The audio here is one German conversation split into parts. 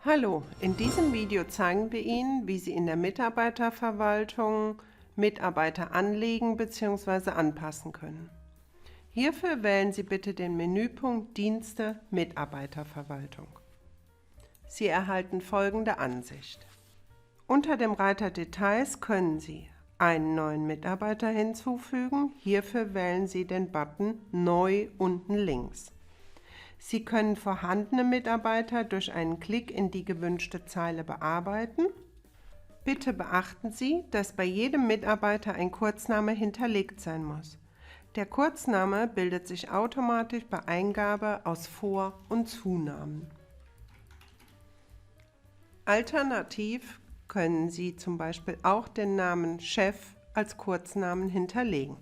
Hallo, in diesem Video zeigen wir Ihnen, wie Sie in der Mitarbeiterverwaltung Mitarbeiter anlegen bzw. anpassen können. Hierfür wählen Sie bitte den Menüpunkt Dienste Mitarbeiterverwaltung. Sie erhalten folgende Ansicht. Unter dem Reiter Details können Sie einen neuen Mitarbeiter hinzufügen. Hierfür wählen Sie den Button Neu unten links. Sie können vorhandene Mitarbeiter durch einen Klick in die gewünschte Zeile bearbeiten. Bitte beachten Sie, dass bei jedem Mitarbeiter ein Kurzname hinterlegt sein muss. Der Kurzname bildet sich automatisch bei Eingabe aus Vor- und Zunamen. Alternativ können Sie zum Beispiel auch den Namen Chef als Kurznamen hinterlegen.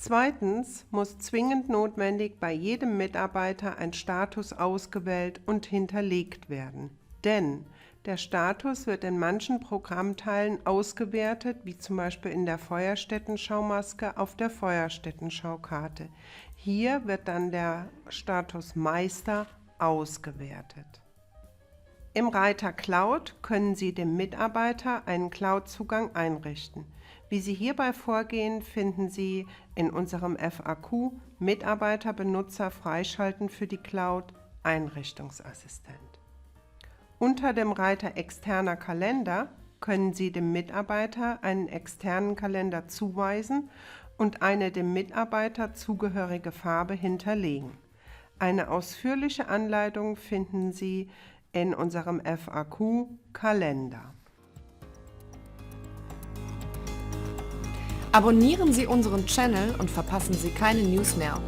Zweitens muss zwingend notwendig bei jedem Mitarbeiter ein Status ausgewählt und hinterlegt werden, denn der Status wird in manchen Programmteilen ausgewertet, wie zum Beispiel in der Feuerstättenschaumaske auf der Feuerstättenschaukarte. Hier wird dann der Status Meister ausgewertet. Im Reiter Cloud können Sie dem Mitarbeiter einen Cloud-Zugang einrichten. Wie Sie hierbei vorgehen, finden Sie in unserem FAQ Mitarbeiter-Benutzer freischalten für die Cloud Einrichtungsassistent. Unter dem Reiter Externer Kalender können Sie dem Mitarbeiter einen externen Kalender zuweisen und eine dem Mitarbeiter zugehörige Farbe hinterlegen. Eine ausführliche Anleitung finden Sie in unserem FAQ Kalender. Abonnieren Sie unseren Channel und verpassen Sie keine News mehr.